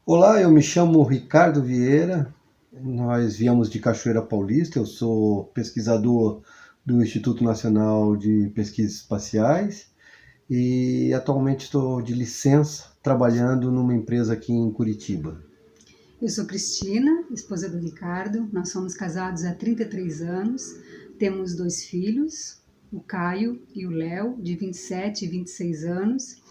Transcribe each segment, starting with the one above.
Olá, eu me chamo Ricardo Vieira, nós viemos de Cachoeira Paulista, eu sou pesquisador do Instituto Nacional de Pesquisas Espaciais e atualmente estou de licença trabalhando numa empresa aqui em Curitiba. Eu sou Cristina, esposa do Ricardo. Nós somos casados há 33 anos. Temos 2 filhos, o Caio e o Léo, de 27 e 26 anos.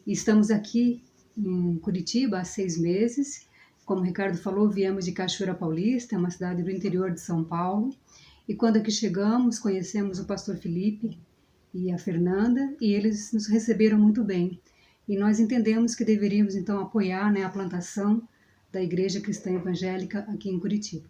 E estamos aqui em Curitiba há 6 meses. Como o Ricardo falou, viemos de Cachoeira Paulista, uma cidade do interior de São Paulo. E quando aqui chegamos, conhecemos o pastor Felipe e a Fernanda, e eles nos receberam muito bem. E nós entendemos que deveríamos então apoiar, a plantação da Igreja Cristã Evangélica aqui em Curitiba.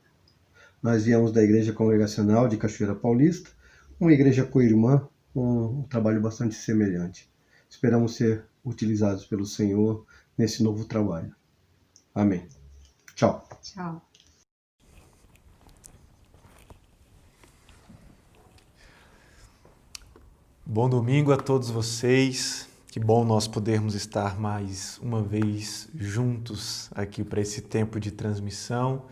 Nós viemos da Igreja Congregacional de Cachoeira Paulista, uma igreja co-irmã, com um trabalho bastante semelhante. Esperamos ser utilizados pelo Senhor nesse novo trabalho. Amém. Tchau. Tchau. Bom domingo a todos vocês. Que bom nós podermos estar mais uma vez juntos aqui para esse tempo de transmissão,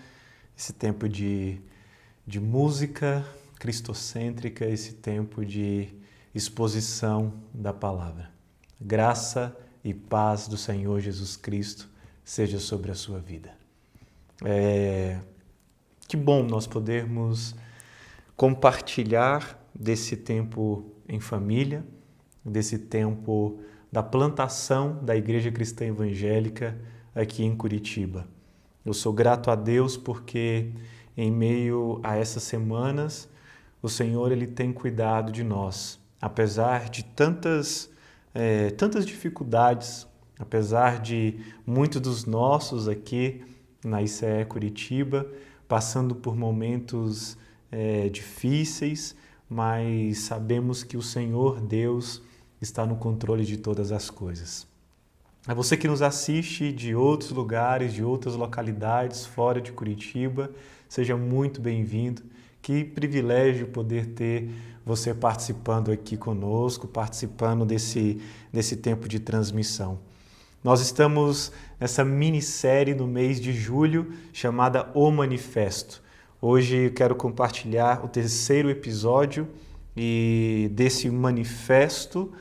esse tempo de música cristocêntrica, esse tempo de exposição da palavra. Graça e paz do Senhor Jesus Cristo seja sobre a sua vida. Que bom nós podermos compartilhar desse tempo em família, desse tempo da plantação da Igreja Cristã Evangélica aqui em Curitiba. Eu sou grato a Deus porque em meio a essas semanas o Senhor ele tem cuidado de nós, apesar de tantas dificuldades, apesar de muitos dos nossos aqui na ICE Curitiba passando por momentos difíceis, mas sabemos que o Senhor Deus está no controle de todas as coisas. A você que nos assiste de outros lugares, de outras localidades fora de Curitiba, seja muito bem-vindo. Que privilégio poder ter você participando aqui conosco, participando desse tempo de transmissão. Nós estamos nessa minissérie no mês de julho chamada O Manifesto. Hoje eu quero compartilhar o terceiro episódio desse manifesto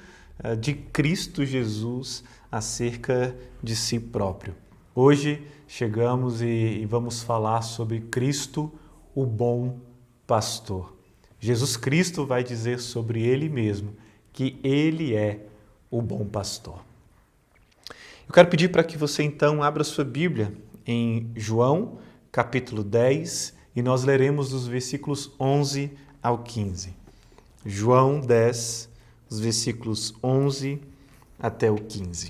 de Cristo Jesus acerca de si próprio. Hoje chegamos e vamos falar sobre Cristo, o bom pastor. Jesus Cristo vai dizer sobre Ele mesmo que Ele é o bom pastor. Eu quero pedir para que você então abra sua Bíblia em João, capítulo 10, e nós leremos dos versículos 11 ao 15. João 10, os versículos 11 até o 15.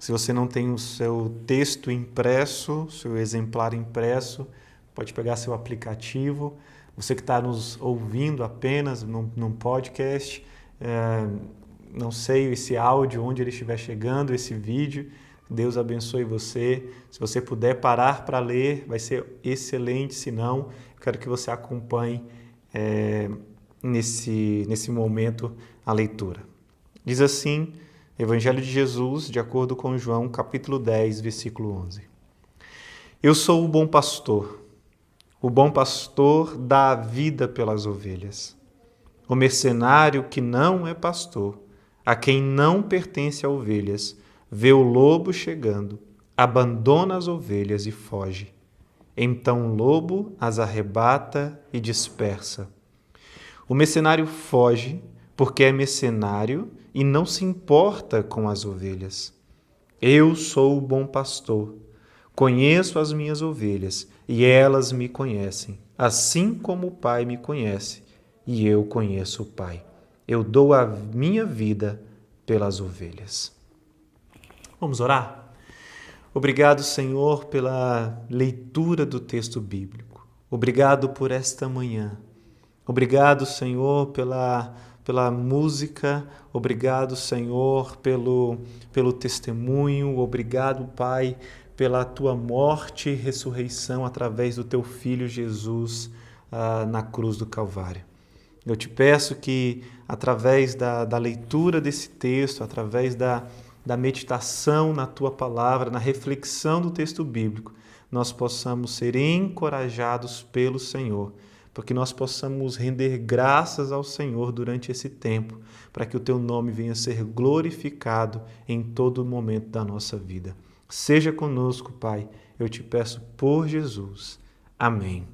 Se você não tem o seu texto impresso, seu exemplar impresso, pode pegar seu aplicativo. Você que está nos ouvindo apenas num podcast, não sei esse áudio, onde ele estiver chegando, esse vídeo, Deus abençoe você. Se você puder parar para ler, vai ser excelente. Se não, eu quero que você acompanhe nesse momento a leitura. Diz assim, Evangelho de Jesus, de acordo com João, capítulo 10, versículo 11. Eu sou o bom pastor. O bom pastor dá a vida pelas ovelhas. O mercenário que não é pastor, a quem não pertence a ovelhas, vê o lobo chegando, abandona as ovelhas e foge. Então o lobo as arrebata e dispersa. O mercenário foge porque é mercenário e não se importa com as ovelhas. Eu sou o bom pastor. Conheço as minhas ovelhas e elas me conhecem, assim como o Pai me conhece e eu conheço o Pai. Eu dou a minha vida pelas ovelhas. Vamos orar? Obrigado, Senhor, pela leitura do texto bíblico. Obrigado por esta manhã. Obrigado, Senhor, pela música. Obrigado, Senhor, pelo testemunho. Obrigado, Pai, pela tua morte e ressurreição através do teu Filho Jesus na cruz do Calvário. Eu te peço que, através da leitura desse texto, através da meditação na Tua Palavra, na reflexão do texto bíblico, nós possamos ser encorajados pelo Senhor, para que nós possamos render graças ao Senhor durante esse tempo, para que o Teu nome venha a ser glorificado em todo momento da nossa vida. Seja conosco, Pai, eu te peço por Jesus. Amém.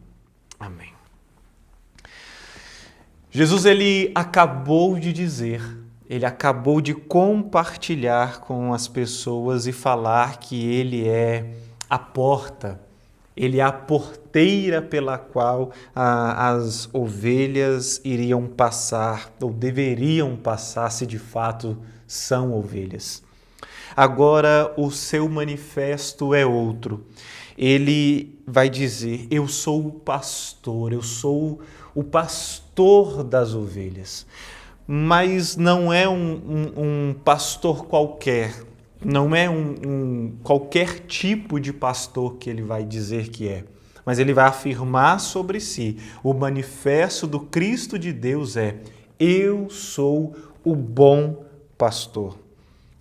Amém. Jesus, ele acabou de dizer, ele acabou de compartilhar com as pessoas e falar que ele é a porta, ele é a porteira pela qual as ovelhas iriam passar, ou deveriam passar, se de fato são ovelhas. Agora o seu manifesto é outro. Ele vai dizer, eu sou o pastor, eu sou o pastor das ovelhas. Mas não é um pastor qualquer, não é qualquer tipo de pastor que ele vai dizer que é. Mas ele vai afirmar sobre si, o manifesto do Cristo de Deus é, eu sou o bom pastor.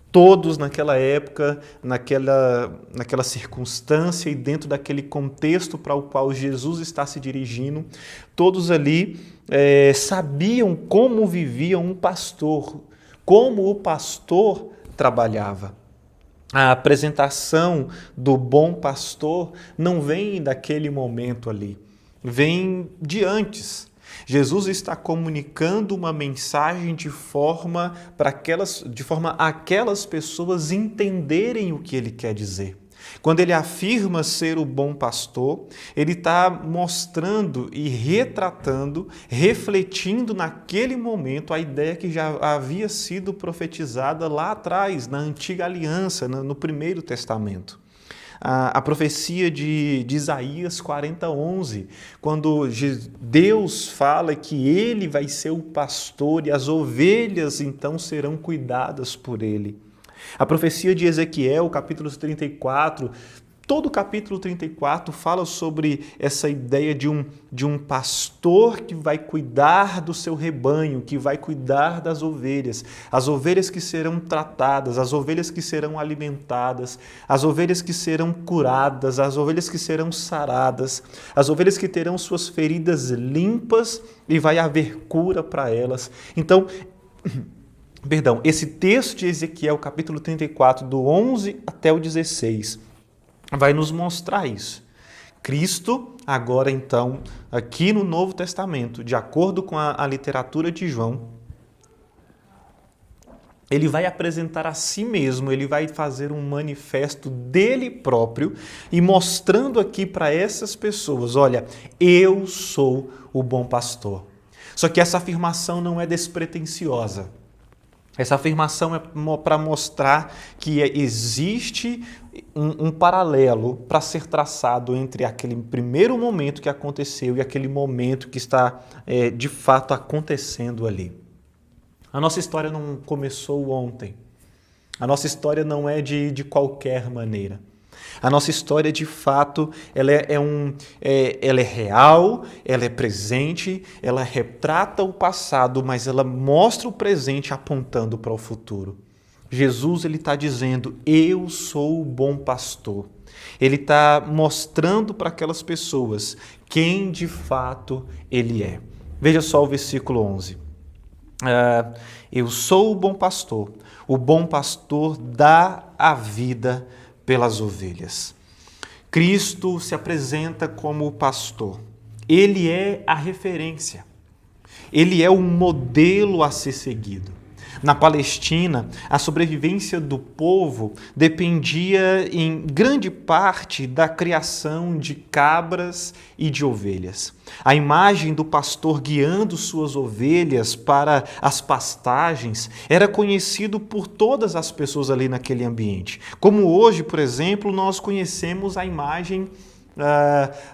Todos naquela época, naquela circunstância e dentro daquele contexto para o qual Jesus está se dirigindo, todos ali sabiam como vivia um pastor, como o pastor trabalhava. A apresentação do bom pastor não vem daquele momento ali, vem de antes. Jesus está comunicando uma mensagem de forma a aquelas pessoas entenderem o que ele quer dizer. Quando ele afirma ser o bom pastor, ele está mostrando e retratando, refletindo naquele momento a ideia que já havia sido profetizada lá atrás, na antiga aliança, no Primeiro Testamento. A profecia de Isaías 40:11, quando Deus fala que ele vai ser o pastor e as ovelhas então serão cuidadas por ele. A profecia de Ezequiel, capítulo 34, todo o capítulo 34 fala sobre essa ideia de um pastor que vai cuidar do seu rebanho, que vai cuidar das ovelhas, as ovelhas que serão tratadas, as ovelhas que serão alimentadas, as ovelhas que serão curadas, as ovelhas que serão saradas, as ovelhas que terão suas feridas limpas e vai haver cura para elas. Então, esse texto de Ezequiel, capítulo 34, do 11 até o 16, vai nos mostrar isso. Cristo, agora então, aqui no Novo Testamento, de acordo com a literatura de João, ele vai apresentar a si mesmo, ele vai fazer um manifesto dele próprio e mostrando aqui para essas pessoas, olha, eu sou o bom pastor. Só que essa afirmação não é despretensiosa. Essa afirmação é para mostrar que existe um paralelo para ser traçado entre aquele primeiro momento que aconteceu e aquele momento que está de fato acontecendo ali. A nossa história não começou ontem. A nossa história não é de qualquer maneira. A nossa história, de fato, ela é real, ela é presente, ela retrata o passado, mas ela mostra o presente apontando para o futuro. Jesus está dizendo, eu sou o bom pastor. Ele está mostrando para aquelas pessoas quem de fato ele é. Veja só o versículo 11. Eu sou o bom pastor dá a vida pelas ovelhas. Cristo se apresenta como o pastor. Ele é a referência. Ele é o modelo a ser seguido. Na Palestina, a sobrevivência do povo dependia em grande parte da criação de cabras e de ovelhas. A imagem do pastor guiando suas ovelhas para as pastagens era conhecido por todas as pessoas ali naquele ambiente. Como hoje, por exemplo, nós conhecemos a imagem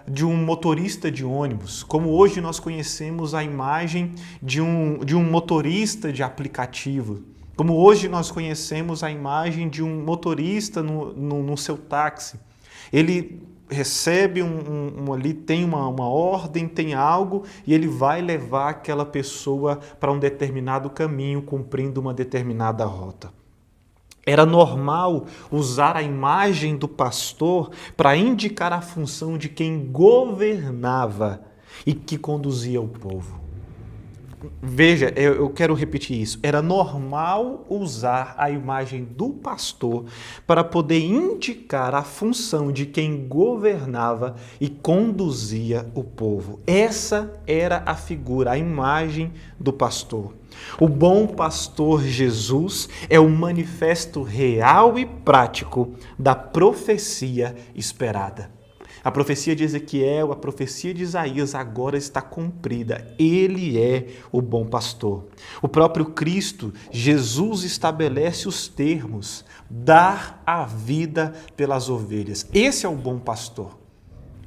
de um motorista de ônibus, como hoje nós conhecemos a imagem de um motorista de aplicativo, como hoje nós conhecemos a imagem de um motorista no seu táxi. Ele recebe ali, tem uma ordem, tem algo, e ele vai levar aquela pessoa para um determinado caminho, cumprindo uma determinada rota. Era normal usar a imagem do pastor para indicar a função de quem governava e que conduzia o povo. Veja, eu quero repetir isso. Era normal usar a imagem do pastor para poder indicar a função de quem governava e conduzia o povo. Essa era a figura, a imagem do pastor. O bom pastor Jesus é o manifesto real e prático da profecia esperada. A profecia de Ezequiel, a profecia de Isaías agora está cumprida. Ele é o bom pastor. O próprio Cristo, Jesus, estabelece os termos, dar a vida pelas ovelhas. Esse é o bom pastor.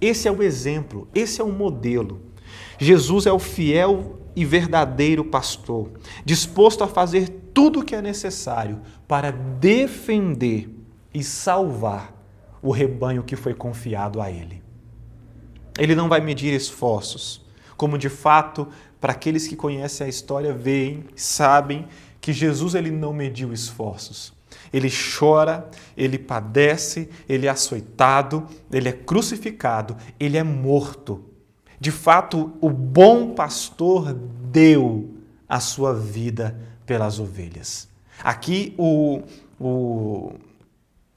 Esse é o exemplo, esse é o modelo. Jesus é o fiel e verdadeiro pastor, disposto a fazer tudo o que é necessário para defender e salvar o rebanho que foi confiado a ele. Ele não vai medir esforços, como de fato, para aqueles que conhecem a história, veem, sabem que Jesus ele não mediu esforços. Ele chora, ele padece, ele é açoitado, ele é crucificado, ele é morto. De fato, o bom pastor deu a sua vida pelas ovelhas. Aqui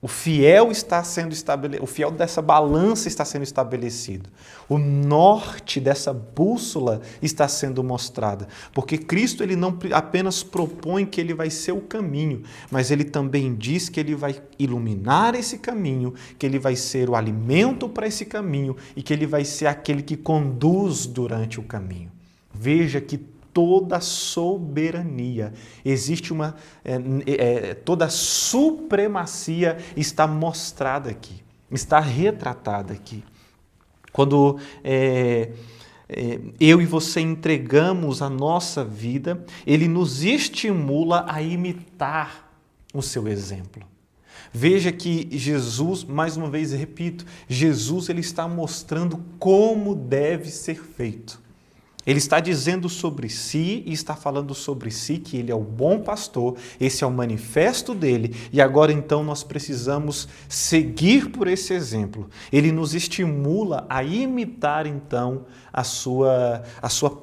o fiel está sendo estabelecido, o fiel dessa balança está sendo estabelecido. O norte dessa bússola está sendo mostrada. Porque Cristo ele não apenas propõe que ele vai ser o caminho, mas ele também diz que ele vai iluminar esse caminho, que ele vai ser o alimento para esse caminho e que ele vai ser aquele que conduz durante o caminho. Veja que toda soberania, existe toda supremacia está mostrada aqui, está retratada aqui. Quando eu e você entregamos a nossa vida, ele nos estimula a imitar o seu exemplo. Veja que Jesus, mais uma vez repito, Jesus ele está mostrando como deve ser feito. Ele está dizendo sobre si e está falando sobre si que ele é o bom pastor, esse é o manifesto dele e agora então nós precisamos seguir por esse exemplo. Ele nos estimula a imitar então a sua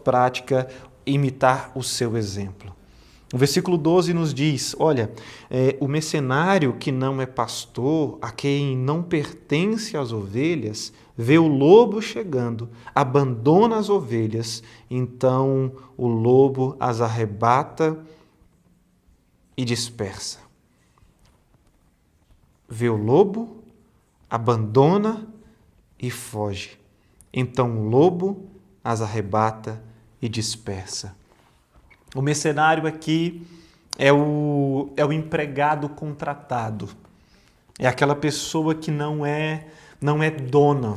prática, imitar o seu exemplo. O versículo 12 nos diz, olha, o mercenário que não é pastor, a quem não pertence às ovelhas, vê o lobo chegando, abandona as ovelhas, então o lobo as arrebata e dispersa. Vê o lobo, abandona e foge. Então o lobo as arrebata e dispersa. O mercenário aqui é o empregado contratado. É aquela pessoa que não é dona,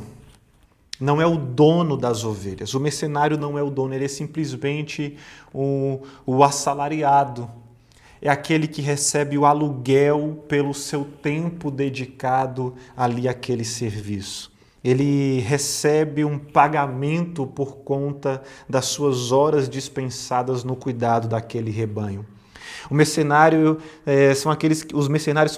não é o dono das ovelhas. O mercenário não é o dono, ele é simplesmente o assalariado. É aquele que recebe o aluguel pelo seu tempo dedicado ali àquele serviço. Ele recebe um pagamento por conta das suas horas dispensadas no cuidado daquele rebanho. Os mercenários são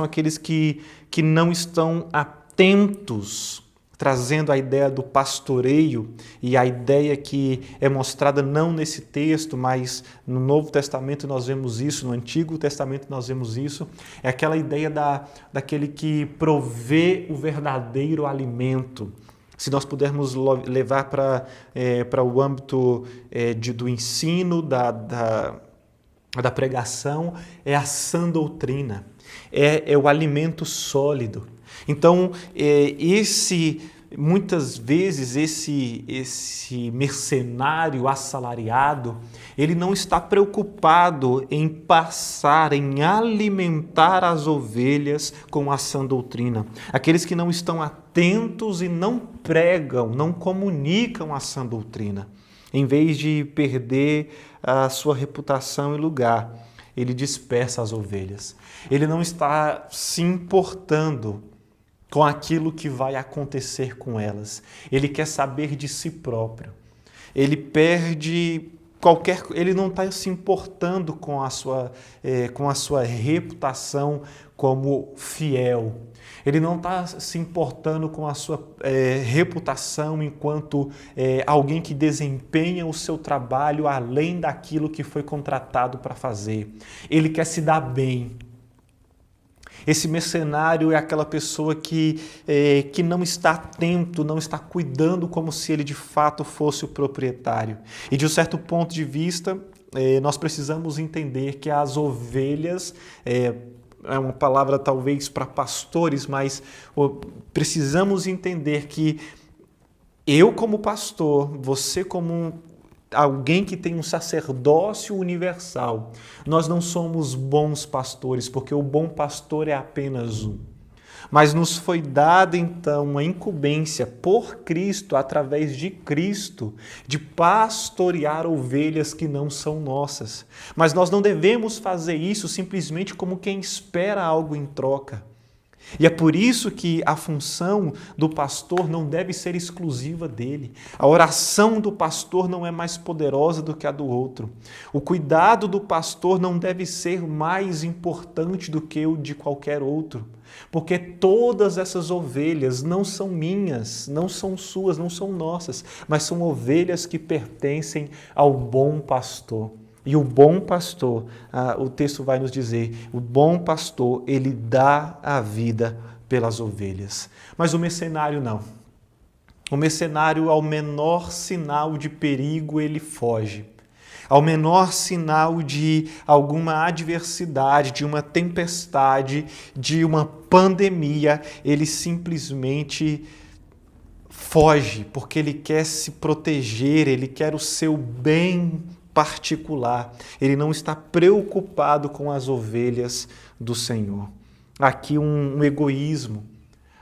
aqueles que não estão atentos, trazendo a ideia do pastoreio e a ideia que é mostrada não nesse texto, mas no Novo Testamento nós vemos isso, no Antigo Testamento nós vemos isso, é aquela ideia daquele que provê o verdadeiro alimento. Se nós pudermos levar para o âmbito do ensino, da pregação, é a sã doutrina, é o alimento sólido. Então, muitas vezes esse mercenário assalariado, ele não está preocupado em em alimentar as ovelhas com a sã doutrina. Aqueles que não estão atentos e não pregam, não comunicam a sã doutrina. Em vez de perder a sua reputação e lugar, ele dispersa as ovelhas. Ele não está se importando com aquilo que vai acontecer com elas. Ele quer saber de si próprio. Ele não está se importando com a sua reputação como fiel. Ele não está se importando com a sua reputação enquanto alguém que desempenha o seu trabalho além daquilo que foi contratado para fazer. Ele quer se dar bem. Esse mercenário é aquela pessoa que não está atento, não está cuidando como se ele de fato fosse o proprietário. E de um certo ponto de vista, nós precisamos entender que as ovelhas, é uma palavra talvez para pastores, mas precisamos entender que eu como pastor, você como alguém que tem um sacerdócio universal, nós não somos bons pastores, porque o bom pastor é apenas um. Mas nos foi dada então uma incumbência por Cristo, através de Cristo, de pastorear ovelhas que não são nossas. Mas nós não devemos fazer isso simplesmente como quem espera algo em troca. E é por isso que a função do pastor não deve ser exclusiva dele. A oração do pastor não é mais poderosa do que a do outro. O cuidado do pastor não deve ser mais importante do que o de qualquer outro. Porque todas essas ovelhas não são minhas, não são suas, não são nossas, mas são ovelhas que pertencem ao bom pastor. E o bom pastor, o texto vai nos dizer, o bom pastor, ele dá a vida pelas ovelhas. Mas o mercenário não. O mercenário, ao menor sinal de perigo, ele foge. Ao menor sinal de alguma adversidade, de uma tempestade, de uma pandemia, ele simplesmente foge, porque ele quer se proteger, ele quer o seu bem particular. Ele não está preocupado com as ovelhas do Senhor. Aqui um egoísmo,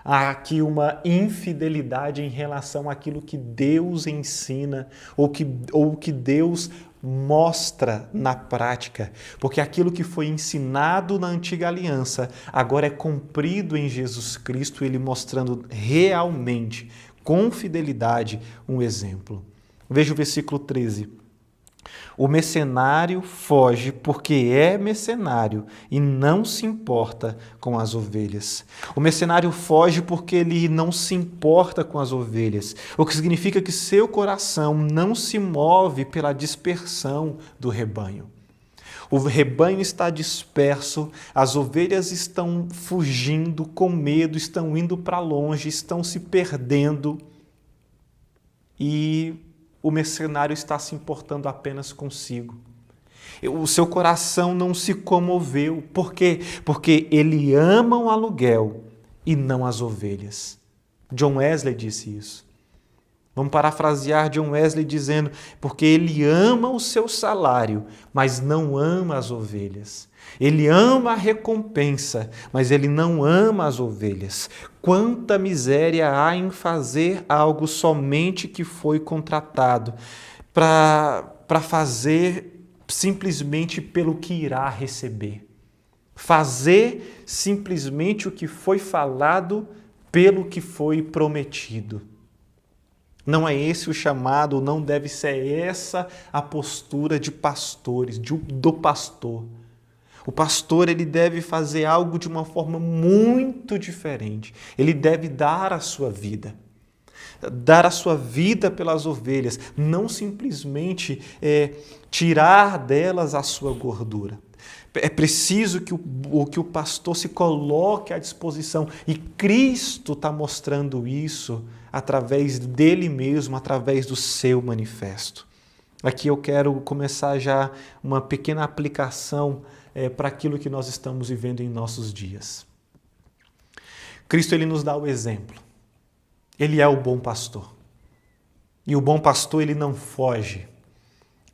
aqui uma infidelidade em relação àquilo que Deus ensina ou que Deus mostra na prática, porque aquilo que foi ensinado na antiga aliança agora é cumprido em Jesus Cristo, ele mostrando realmente, com fidelidade, um exemplo. Veja o versículo 13. O mercenário foge porque é mercenário e não se importa com as ovelhas. O mercenário foge porque ele não se importa com as ovelhas, o que significa que seu coração não se move pela dispersão do rebanho. O rebanho está disperso, as ovelhas estão fugindo com medo, estão indo para longe, estão se perdendo e o mercenário está se importando apenas consigo. O seu coração não se comoveu. Por quê? Porque ele ama o aluguel e não as ovelhas. John Wesley disse isso. Vamos parafrasear John Wesley dizendo, porque ele ama o seu salário, mas não ama as ovelhas. Ele ama a recompensa, mas ele não ama as ovelhas. Quanta miséria há em fazer algo somente que foi contratado para fazer simplesmente pelo que irá receber. Fazer simplesmente o que foi falado pelo que foi prometido. Não é esse o chamado, não deve ser essa a postura de pastores, do pastor. O pastor, ele deve fazer algo de uma forma muito diferente. Ele deve dar a sua vida. Dar a sua vida pelas ovelhas, não simplesmente tirar delas a sua gordura. É preciso que o pastor se coloque à disposição e Cristo está mostrando isso através dele mesmo, através do seu manifesto. Aqui eu quero começar já uma pequena aplicação para aquilo que nós estamos vivendo em nossos dias. Cristo, ele nos dá o exemplo. Ele é o bom pastor. E o bom pastor, ele não foge.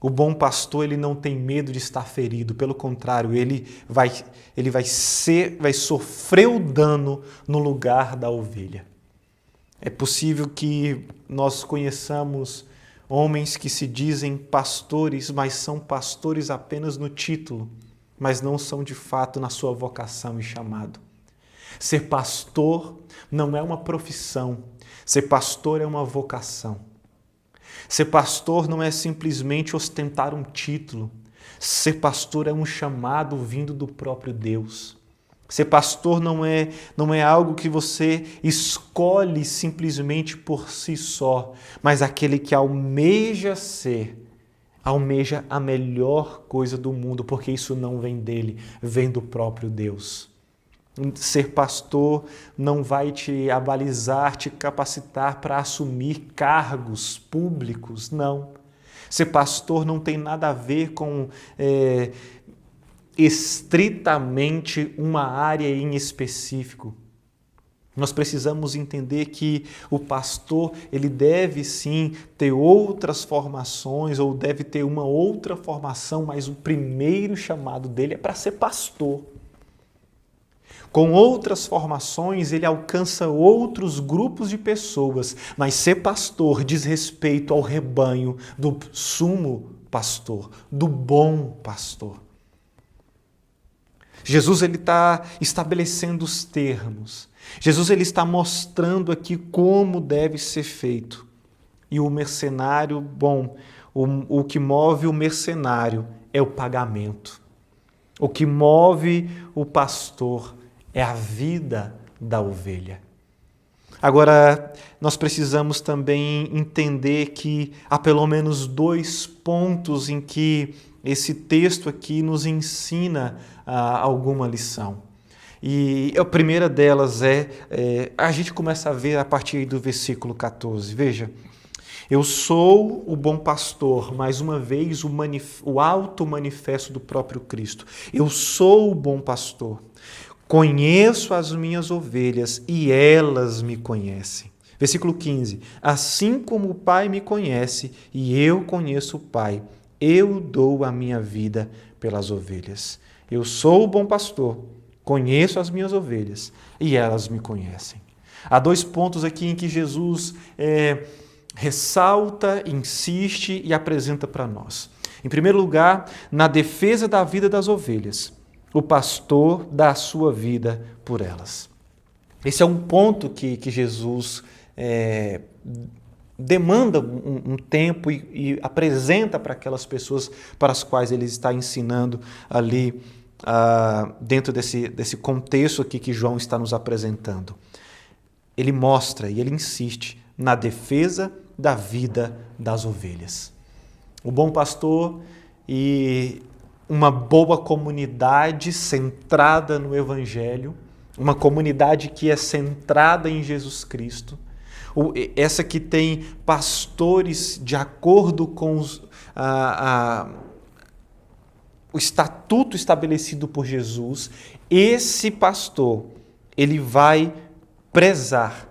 O bom pastor, ele não tem medo de estar ferido. Pelo contrário, ele vai sofrer o dano no lugar da ovelha. É possível que nós conheçamos homens que se dizem pastores, mas são pastores apenas no título, mas não são de fato na sua vocação e chamado. Ser pastor não é uma profissão. Ser pastor é uma vocação. Ser pastor não é simplesmente ostentar um título. Ser pastor é um chamado vindo do próprio Deus. Ser pastor não é algo que você escolhe simplesmente por si só, mas aquele que almeja a melhor coisa do mundo, porque isso não vem dele, vem do próprio Deus. Ser pastor não vai te abalizar, te capacitar para assumir cargos públicos, não. Ser pastor não tem nada a ver com estritamente uma área em específico. Nós precisamos entender que o pastor, ele deve sim ter outras formações ou deve ter uma outra formação, mas o primeiro chamado dele é para ser pastor. Com outras formações, ele alcança outros grupos de pessoas, mas ser pastor diz respeito ao rebanho do sumo pastor, do bom pastor. Jesus está estabelecendo os termos. Jesus ele está mostrando aqui como deve ser feito. E o mercenário, o que move o mercenário é o pagamento. O que move o pastor é a vida da ovelha. Agora, nós precisamos também entender que há pelo menos 2 pontos em que esse texto aqui nos ensina alguma lição. E a primeira delas a gente começa a ver a partir do versículo 14. Veja, eu sou o bom pastor, mais uma vez o alto manifesto do próprio Cristo. Eu sou o bom pastor. Conheço as minhas ovelhas e elas me conhecem. Versículo 15. Assim como o Pai me conhece e eu conheço o Pai, eu dou a minha vida pelas ovelhas. Eu sou o bom pastor, conheço as minhas ovelhas e elas me conhecem. Há 2 pontos aqui em que Jesus ressalta, insiste e apresenta para nós. Em primeiro lugar, na defesa da vida das ovelhas, o pastor dá a sua vida por elas. Esse é um ponto que Jesus demanda um tempo e apresenta para aquelas pessoas para as quais ele está ensinando ali dentro desse contexto aqui que João está nos apresentando. Ele mostra e ele insiste na defesa da vida das ovelhas. O bom pastor e uma boa comunidade centrada no Evangelho, uma comunidade que é centrada em Jesus Cristo, essa que tem pastores de acordo com o estatuto estabelecido por Jesus, esse pastor, ele vai prezar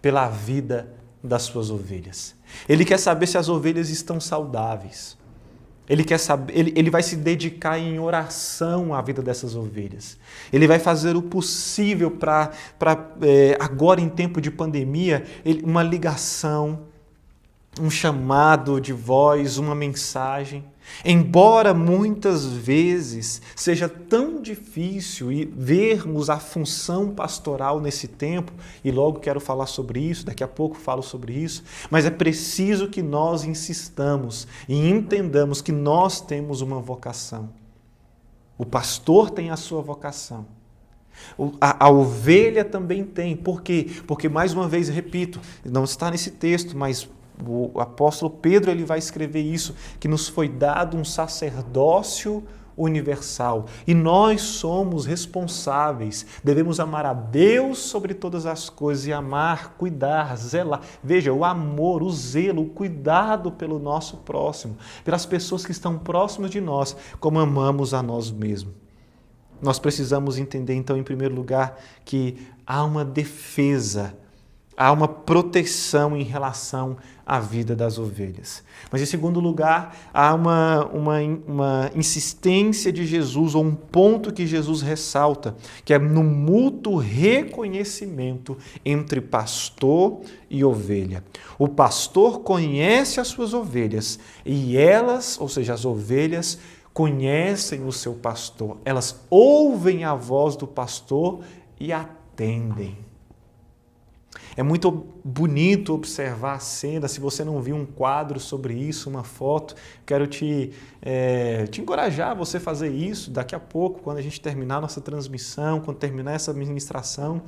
pela vida das suas ovelhas. Ele quer saber se as ovelhas estão saudáveis. Ele quer saber, ele vai se dedicar em oração à vida dessas ovelhas. Ele vai fazer o possível para agora em tempo de pandemia, uma ligação, um chamado de voz, uma mensagem. Embora muitas vezes seja tão difícil vermos a função pastoral nesse tempo, e logo quero falar sobre isso, daqui a pouco falo sobre isso, mas é preciso que nós insistamos e entendamos que nós temos uma vocação. O pastor tem a sua vocação. A ovelha também tem. Por quê? Porque, mais uma vez, repito, não está nesse texto, mas o apóstolo Pedro ele vai escrever isso, que nos foi dado um sacerdócio universal. E nós somos responsáveis, devemos amar a Deus sobre todas as coisas e amar, cuidar, zelar. Veja, o amor, o zelo, o cuidado pelo nosso próximo, pelas pessoas que estão próximas de nós, como amamos a nós mesmos. Nós precisamos entender, então, em primeiro lugar, que há uma defesa, há uma proteção em relação à vida das ovelhas. Mas, em segundo lugar, há uma insistência de Jesus, ou um ponto que Jesus ressalta, que é no mútuo reconhecimento entre pastor e ovelha. O pastor conhece as suas ovelhas e elas, ou seja, as ovelhas, conhecem o seu pastor. Elas ouvem a voz do pastor e atendem. É muito bonito observar a cena. Se você não viu um quadro sobre isso, uma foto, quero te encorajar a você fazer isso daqui a pouco, quando a gente terminar nossa transmissão, quando terminar essa ministração.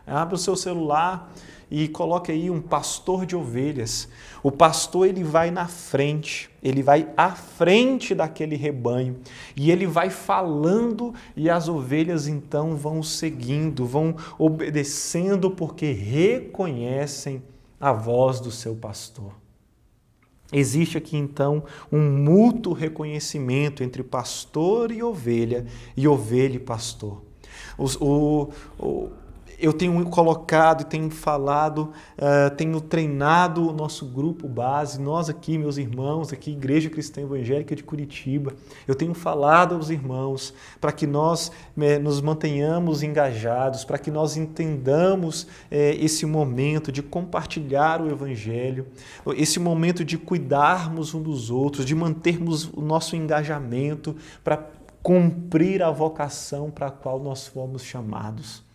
Abra o seu celular e coloque aí um pastor de ovelhas. O pastor, ele vai na frente, ele vai à frente daquele rebanho e ele vai falando e as ovelhas então vão seguindo, vão obedecendo porque reconhecem a voz do seu pastor. Existe aqui então um mútuo reconhecimento entre pastor e ovelha e pastor. Eu tenho colocado e tenho falado, tenho treinado o nosso grupo base, nós aqui, meus irmãos, aqui, Igreja Cristã Evangélica de Curitiba, eu tenho falado aos irmãos para que nós nos mantenhamos engajados, para que nós entendamos esse momento de compartilhar o Evangelho, esse momento de cuidarmos um dos outros, de mantermos o nosso engajamento para cumprir a vocação para a qual nós fomos chamados.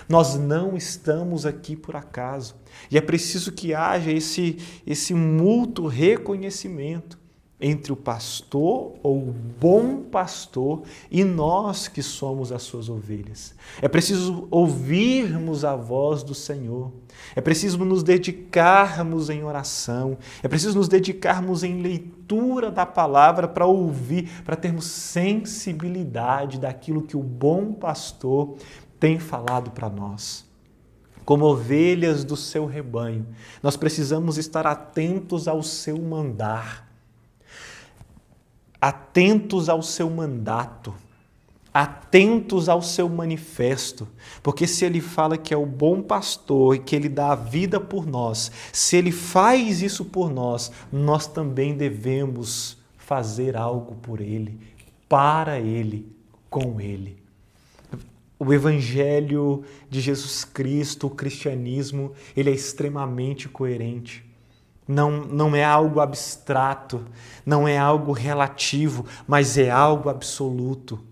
Nós não estamos aqui por acaso. E é preciso que haja esse mútuo reconhecimento entre o pastor ou o bom pastor e nós que somos as suas ovelhas. É preciso ouvirmos a voz do Senhor. É preciso nos dedicarmos em oração. É preciso nos dedicarmos em leitura da palavra para ouvir, para termos sensibilidade daquilo que o bom pastor tem falado para nós. Como ovelhas do seu rebanho, nós precisamos estar atentos ao seu mandar, atentos ao seu mandato, atentos ao seu manifesto, porque se ele fala que é o bom pastor e que ele dá a vida por nós, se ele faz isso por nós, nós também devemos fazer algo por ele, para ele, com ele. O Evangelho de Jesus Cristo, o cristianismo, ele é extremamente coerente. Não é algo abstrato, não é algo relativo, mas é algo absoluto.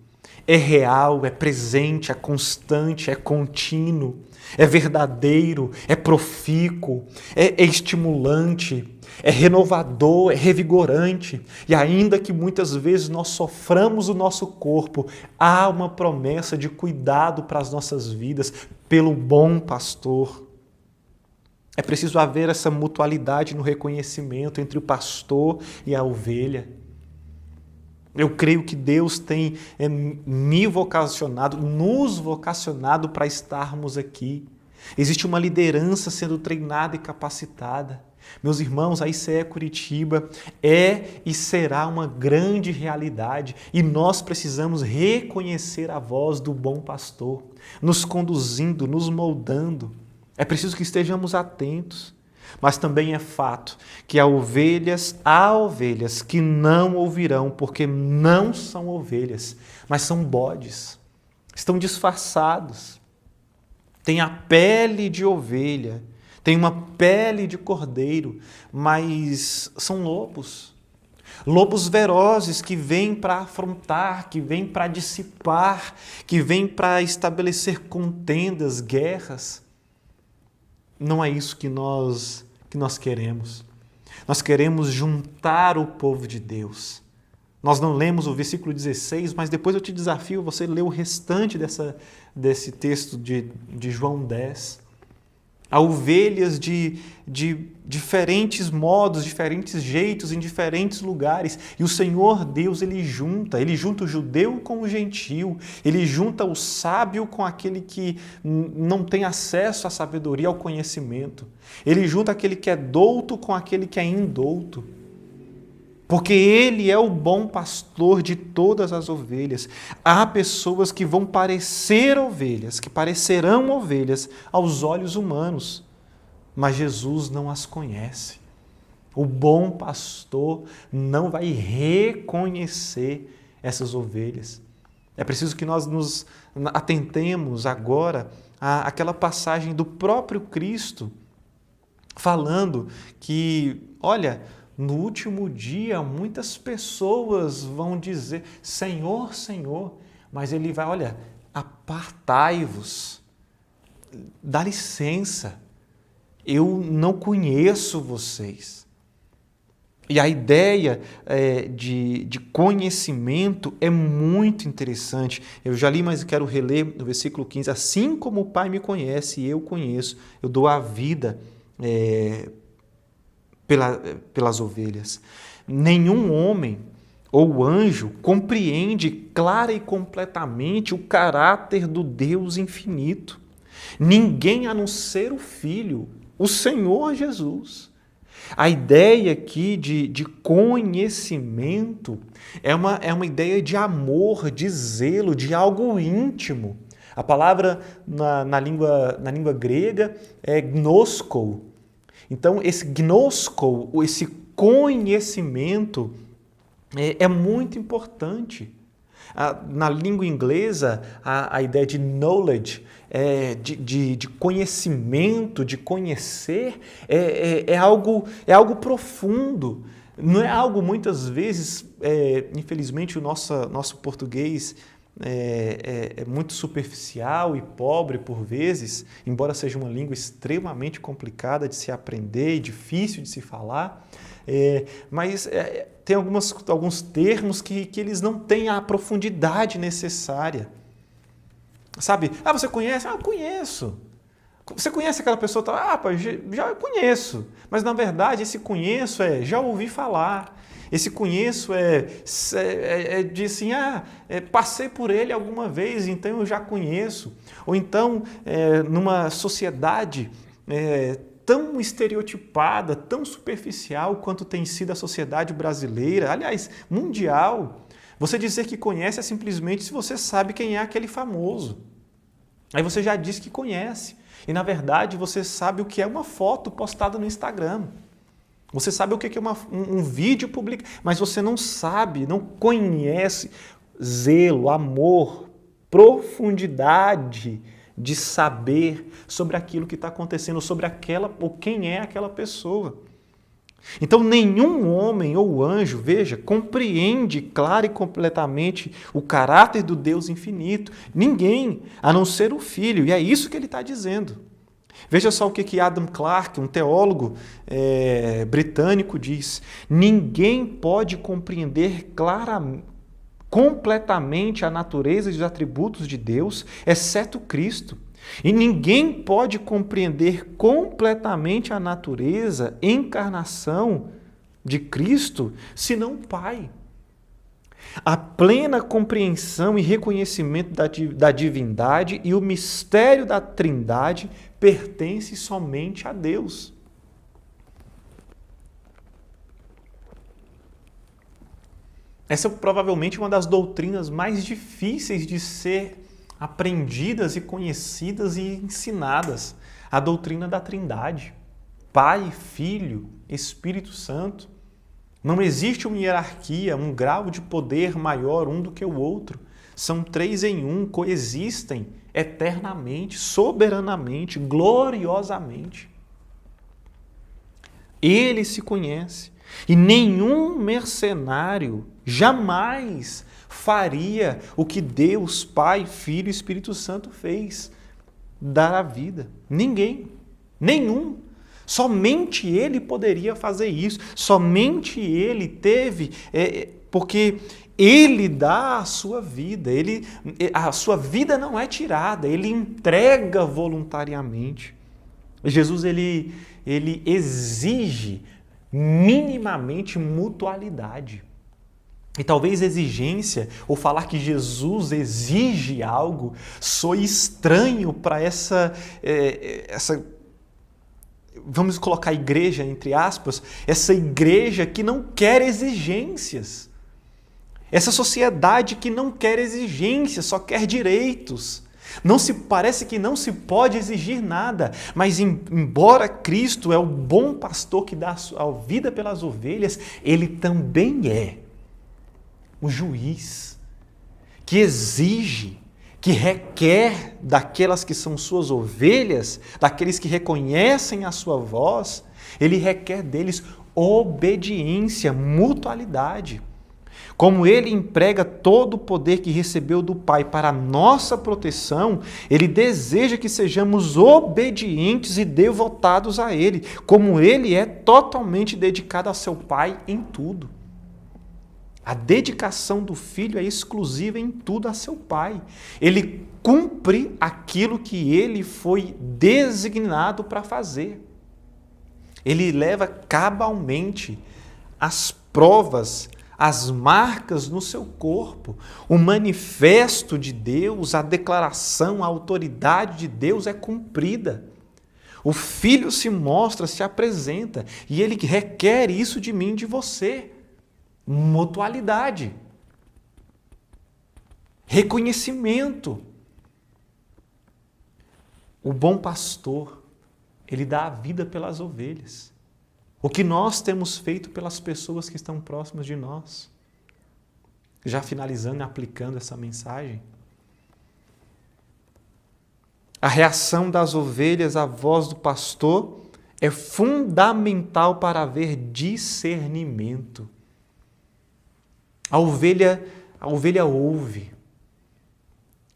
É real, é presente, é constante, é contínuo, é verdadeiro, é profícuo, é estimulante, é renovador, é revigorante. E ainda que muitas vezes nós soframos o nosso corpo, há uma promessa de cuidado para as nossas vidas pelo bom pastor. É preciso haver essa mutualidade no reconhecimento entre o pastor e a ovelha. Eu creio que Deus tem me vocacionado, nos vocacionado para estarmos aqui. Existe uma liderança sendo treinada e capacitada. Meus irmãos, a ICE Curitiba é e será uma grande realidade e nós precisamos reconhecer a voz do bom pastor, nos conduzindo, nos moldando. É preciso que estejamos atentos. Mas também é fato que há ovelhas que não ouvirão, porque não são ovelhas, mas são bodes. Estão disfarçados. Têm a pele de ovelha, têm uma pele de cordeiro, mas são lobos. Lobos velozes que vêm para afrontar, que vêm para dissipar, que vêm para estabelecer contendas, guerras. Não é isso que nós queremos. Nós queremos juntar o povo de Deus. Nós não lemos o versículo 16, mas depois eu te desafio você ler o restante desse texto de João 10. Há ovelhas de diferentes modos, diferentes jeitos, em diferentes lugares. E o Senhor Deus, Ele junta o judeu com o gentil, Ele junta o sábio com aquele que não tem acesso à sabedoria, ao conhecimento. Ele junta aquele que é douto com aquele que é indouto. Porque Ele é o bom pastor de todas as ovelhas. Há pessoas que vão parecer ovelhas, que parecerão ovelhas aos olhos humanos, mas Jesus não as conhece. O bom pastor não vai reconhecer essas ovelhas. É preciso que nós nos atentemos agora àquela passagem do próprio Cristo, falando que, olha, no último dia, muitas pessoas vão dizer, Senhor, Senhor, mas Ele vai, olha, apartai-vos. dá licença, eu não conheço vocês. E a ideia de conhecimento é muito interessante. Eu já li, mas quero reler no versículo 15. Assim como o Pai me conhece e eu conheço, eu dou a vida pelas ovelhas. Nenhum homem ou anjo compreende clara e completamente o caráter do Deus infinito. Ninguém a não ser o Filho, o Senhor Jesus. A ideia aqui de conhecimento é uma ideia de amor, de zelo, de algo íntimo. A palavra na língua grega é gnosko. Então, esse gnosko, esse conhecimento, é muito importante. Na língua inglesa, a ideia de knowledge, de conhecimento, de conhecer, é algo profundo. Não é algo, muitas vezes, infelizmente, o nosso português é muito superficial e pobre por vezes, embora seja uma língua extremamente complicada de se aprender e difícil de se falar. Mas tem alguns termos que eles não têm a profundidade necessária. Sabe? Você conhece? Eu conheço. Você conhece aquela pessoa? Já conheço. Mas, na verdade, esse conheço já ouvi falar. Esse conheço de assim, passei por ele alguma vez, então eu já conheço. Ou então, numa sociedade tão estereotipada, tão superficial quanto tem sido a sociedade brasileira, aliás, mundial, você dizer que conhece é simplesmente se você sabe quem é aquele famoso. Aí você já diz que conhece. E, na verdade, você sabe o que é uma foto postada no Instagram. Você sabe o que é um vídeo publicado, mas você não sabe, não conhece zelo, amor, profundidade de saber sobre aquilo que está acontecendo, sobre aquela ou quem é aquela pessoa. Então, nenhum homem ou anjo, veja, compreende clara e completamente o caráter do Deus infinito. Ninguém, a não ser o Filho. E é isso que ele está dizendo. Veja só o que Adam Clarke, um teólogo britânico, diz. Ninguém pode compreender completamente a natureza e os atributos de Deus, exceto Cristo. E ninguém pode compreender completamente a natureza, encarnação de Cristo, senão o Pai. A plena compreensão e reconhecimento da divindade e o mistério da Trindade pertence somente a Deus. Essa é provavelmente uma das doutrinas mais difíceis de ser aprendidas e conhecidas e ensinadas. A doutrina da Trindade. Pai, Filho, Espírito Santo. Não existe uma hierarquia, um grau de poder maior um do que o outro. São três em um, coexistem eternamente, soberanamente, gloriosamente. Ele se conhece. E nenhum mercenário jamais faria o que Deus, Pai, Filho e Espírito Santo fez. Dar a vida. Ninguém. Nenhum. Somente ele poderia fazer isso. Somente ele teve, porque ele dá a sua vida. A sua vida não é tirada, ele entrega voluntariamente. Jesus ele exige minimamente mutualidade. E talvez exigência, ou falar que Jesus exige algo, soe estranho para essa vamos colocar igreja entre aspas, essa igreja que não quer exigências. Essa sociedade que não quer exigências, só quer direitos. Parece que não se pode exigir nada, mas embora Cristo é o bom pastor que dá a vida pelas ovelhas, ele também é o juiz que exige, que requer daquelas que são suas ovelhas, daqueles que reconhecem a sua voz, ele requer deles obediência, mutualidade. Como Ele emprega todo o poder que recebeu do Pai para a nossa proteção, Ele deseja que sejamos obedientes e devotados a Ele, como Ele é totalmente dedicado a seu Pai em tudo. A dedicação do Filho é exclusiva em tudo a seu Pai. Ele cumpre aquilo que Ele foi designado para fazer. Ele leva cabalmente as provas, as marcas no seu corpo. O manifesto de Deus, a declaração, a autoridade de Deus é cumprida. O Filho se mostra, se apresenta, e Ele requer isso de mim, de você. Mutualidade. Reconhecimento. O bom pastor, ele dá a vida pelas ovelhas. O que nós temos feito pelas pessoas que estão próximas de nós. Já finalizando e aplicando essa mensagem. A reação das ovelhas à voz do pastor é fundamental para haver discernimento. A ovelha ouve.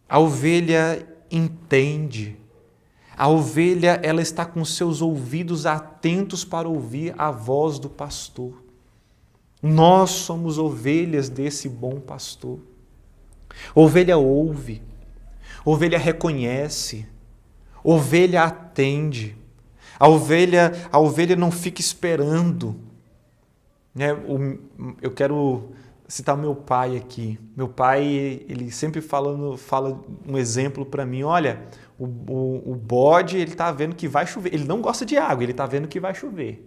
A ovelha entende. A ovelha, ela está com seus ouvidos atentos para ouvir a voz do pastor. Nós somos ovelhas desse bom pastor. Ovelha ouve, ovelha reconhece, ovelha atende. A ovelha não fica esperando. Eu quero citar meu pai aqui. Meu pai, ele sempre fala um exemplo para mim. Olha, o bode, ele está vendo que vai chover. Ele não gosta de água, ele está vendo que vai chover.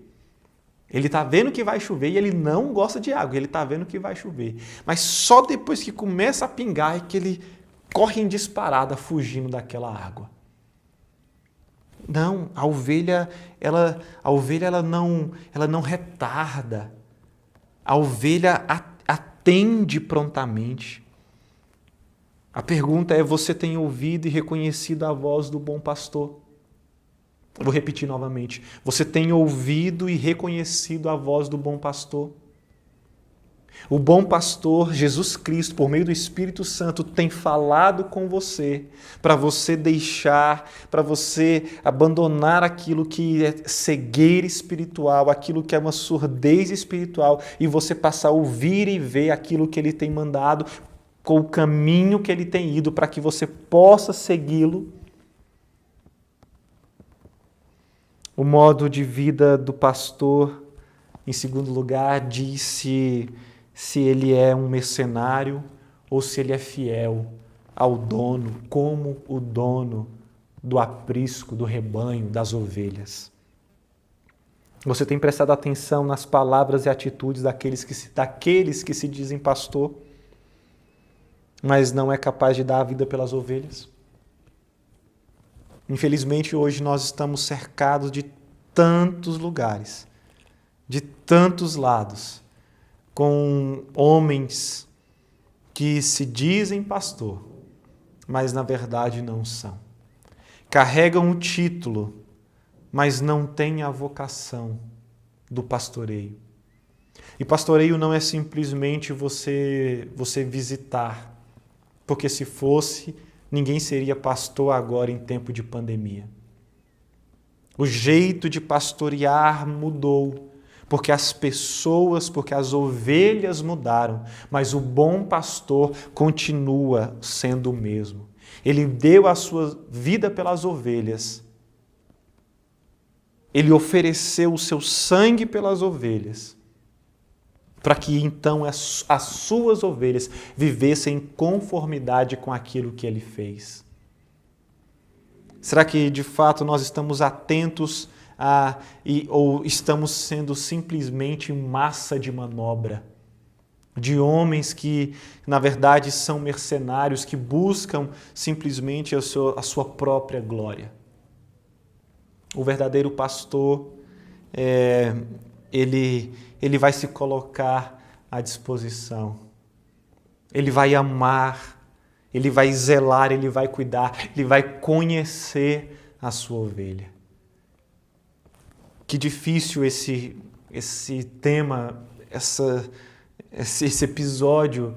Ele está vendo que vai chover e ele não gosta de água, ele está vendo que vai chover. Mas só depois que começa a pingar é que ele corre em disparada fugindo daquela água. Não, a ovelha ela não retarda. A ovelha atende prontamente. A pergunta é: você tem ouvido e reconhecido a voz do bom pastor? Eu vou repetir novamente. Você tem ouvido e reconhecido a voz do bom pastor? O bom pastor, Jesus Cristo, por meio do Espírito Santo, tem falado com você para você deixar, para você abandonar aquilo que é cegueira espiritual, aquilo que é uma surdez espiritual, e você passar a ouvir e ver aquilo que Ele tem mandado, com o caminho que Ele tem ido, para que você possa segui-lo. O modo de vida do pastor, em segundo lugar, diz se ele é um mercenário ou se ele é fiel ao dono, como o dono do aprisco, do rebanho, das ovelhas. Você tem prestado atenção nas palavras e atitudes daqueles que se dizem pastor, mas não é capaz de dar a vida pelas ovelhas? Infelizmente, hoje nós estamos cercados de tantos lugares, de tantos lados, com homens que se dizem pastor, mas na verdade não são. Carregam o título, mas não têm a vocação do pastoreio. E pastoreio não é simplesmente você visitar, porque se fosse, ninguém seria pastor agora em tempo de pandemia. O jeito de pastorear mudou, porque as ovelhas mudaram, mas o bom pastor continua sendo o mesmo. Ele deu a sua vida pelas ovelhas. Ele ofereceu o seu sangue pelas ovelhas, para que então as suas ovelhas vivessem em conformidade com aquilo que Ele fez. Será que de fato nós estamos atentos ou estamos sendo simplesmente massa de manobra de homens que, na verdade, são mercenários, que buscam simplesmente a sua própria glória? O verdadeiro pastor, ele vai se colocar à disposição. Ele vai amar, ele vai zelar, ele vai cuidar, ele vai conhecer a sua ovelha. Que difícil esse tema, esse episódio,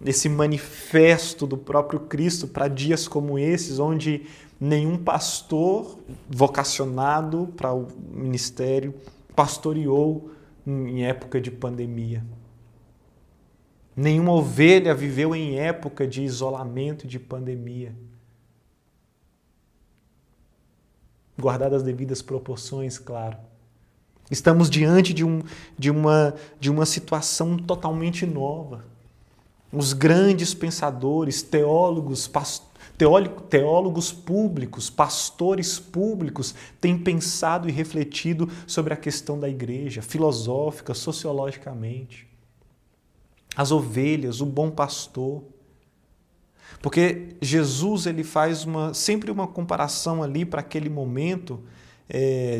esse manifesto do próprio Cristo para dias como esses, onde nenhum pastor vocacionado para o ministério pastoreou em época de pandemia. Nenhuma ovelha viveu em época de isolamento e de pandemia. Guardadas as devidas proporções, claro. Estamos diante de uma situação totalmente nova. Os grandes pensadores, teólogos públicos, pastores públicos têm pensado e refletido sobre a questão da igreja, filosófica, sociologicamente. As ovelhas, o bom pastor. Porque Jesus ele faz sempre uma comparação ali para aquele momento,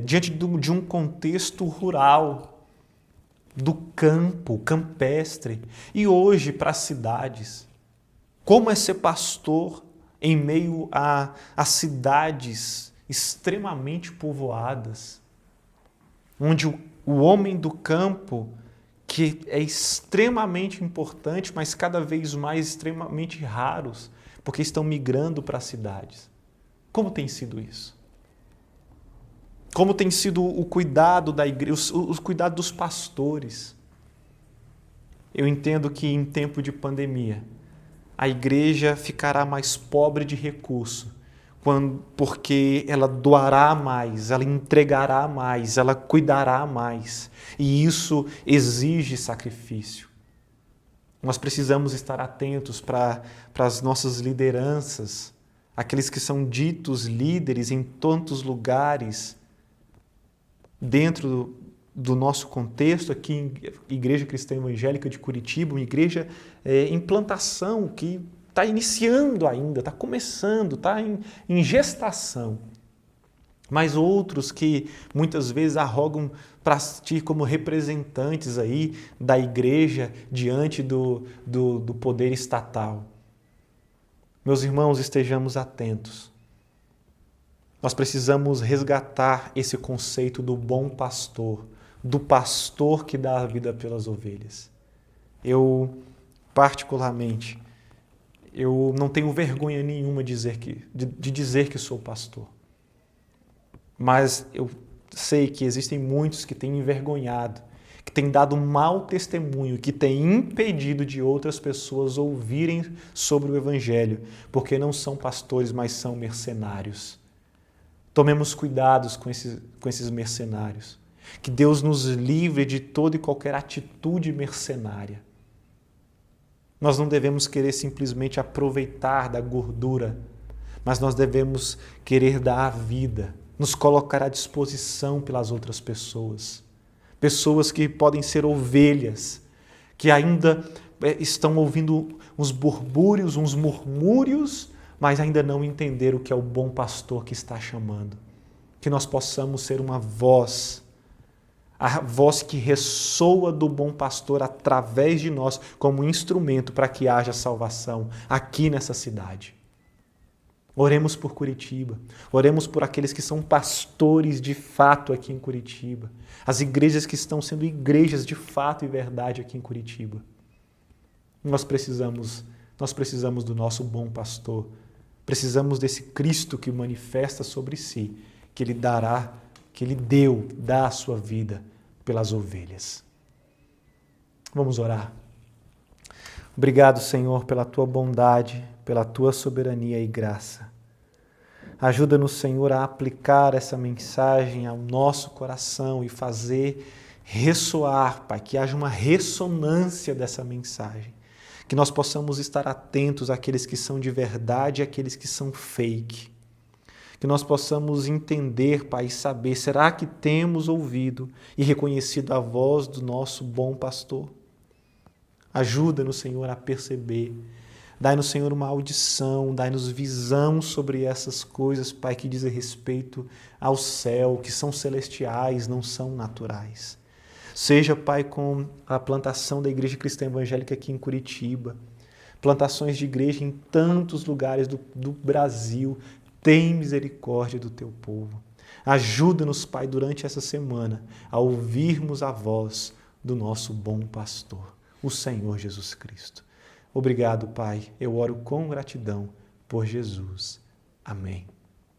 diante de um contexto rural, do campo, campestre, e hoje para as cidades. Como é ser pastor em meio a cidades extremamente povoadas, onde o homem do campo, que é extremamente importante, mas cada vez mais extremamente raros, porque estão migrando para as cidades. Como tem sido isso? Como tem sido o cuidado da igreja, o cuidado dos pastores? Eu entendo que em tempo de pandemia, a igreja ficará mais pobre de recurso, porque ela doará mais, ela entregará mais, ela cuidará mais. E isso exige sacrifício. Nós precisamos estar atentos para as nossas lideranças, aqueles que são ditos líderes em tantos lugares, dentro do nosso contexto aqui em Igreja Cristã Evangélica de Curitiba, uma igreja em plantação que está iniciando ainda, está começando, está em gestação. Mas outros que muitas vezes arrogam para ti como representantes aí da igreja diante do poder estatal. Meus irmãos, estejamos atentos. Nós precisamos resgatar esse conceito do bom pastor, do pastor que dá a vida pelas ovelhas. Eu, particularmente, eu não tenho vergonha nenhuma de dizer que sou pastor. Mas eu sei que existem muitos que têm envergonhado, que têm dado mau testemunho, que têm impedido de outras pessoas ouvirem sobre o Evangelho, porque não são pastores, mas são mercenários. Tomemos cuidados com esses mercenários. Que Deus nos livre de toda e qualquer atitude mercenária. Nós não devemos querer simplesmente aproveitar da gordura, mas nós devemos querer dar a vida, nos colocar à disposição pelas outras pessoas. Pessoas que podem ser ovelhas, que ainda estão ouvindo uns burbúrios, uns murmúrios, mas ainda não entenderam o que é o bom pastor que está chamando. Que nós possamos ser uma voz, a voz que ressoa do bom pastor através de nós como instrumento para que haja salvação aqui nessa cidade. Oremos por Curitiba, oremos por aqueles que são pastores de fato aqui em Curitiba, as igrejas que estão sendo igrejas de fato e verdade aqui em Curitiba. Nós precisamos do nosso bom pastor, precisamos desse Cristo que manifesta sobre si, que Ele dá a sua vida pelas ovelhas. Vamos orar. Obrigado, Senhor, pela Tua bondade, pela Tua soberania e graça. Ajuda-nos, Senhor, a aplicar essa mensagem ao nosso coração e fazer ressoar, Pai, que haja uma ressonância dessa mensagem. Que nós possamos estar atentos àqueles que são de verdade e àqueles que são fake. Que nós possamos entender, Pai, e saber, será que temos ouvido e reconhecido a voz do nosso bom pastor? Ajuda-nos, Senhor, a perceber. Dai-nos, Senhor, uma audição, dai-nos visão sobre essas coisas, Pai, que dizem respeito ao céu, que são celestiais, não são naturais. Seja, Pai, com a plantação da Igreja Cristã Evangélica aqui em Curitiba, plantações de igreja em tantos lugares do Brasil. Tem misericórdia do Teu povo. Ajuda-nos, Pai, durante essa semana a ouvirmos a voz do nosso bom pastor. o Senhor Jesus Cristo. Obrigado, Pai. Eu oro com gratidão por Jesus. Amém.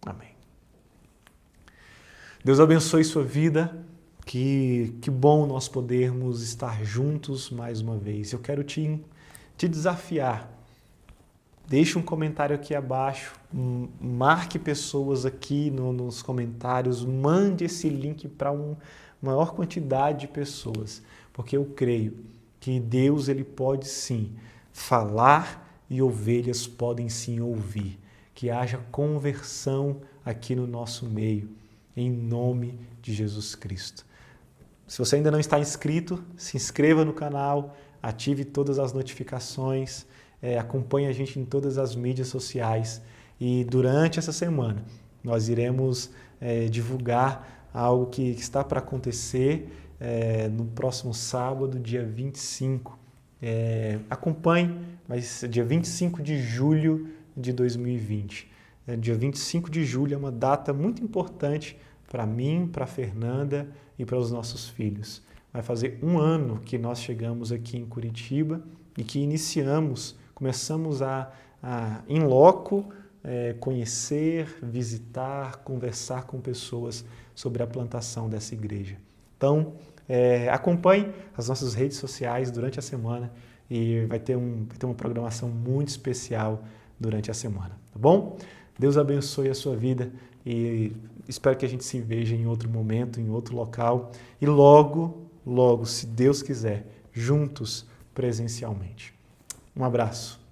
Amém. Deus abençoe sua vida. Que bom nós podermos estar juntos mais uma vez. Eu quero te desafiar. Deixe um comentário aqui abaixo, marque pessoas aqui nos comentários, mande esse link para uma maior quantidade de pessoas, porque eu creio que Deus ele pode sim falar e ovelhas podem sim ouvir. Que haja conversão aqui no nosso meio, em nome de Jesus Cristo. Se você ainda não está inscrito, se inscreva no canal, ative todas as notificações, acompanhe a gente em todas as mídias sociais e durante essa semana nós iremos divulgar algo que está para acontecer no próximo sábado, dia 25. Acompanhe, mas dia 25 de julho de 2020. Dia 25 de julho é uma data muito importante para mim, para a Fernanda e para os nossos filhos. Vai fazer 1 ano que nós chegamos aqui em Curitiba e que começamos a in loco, conhecer, visitar, conversar com pessoas sobre a plantação dessa igreja. Então, acompanhe as nossas redes sociais durante a semana e vai ter uma programação muito especial durante a semana, tá bom? Deus abençoe a sua vida e espero que a gente se veja em outro momento, em outro local e logo, se Deus quiser, juntos presencialmente. Um abraço.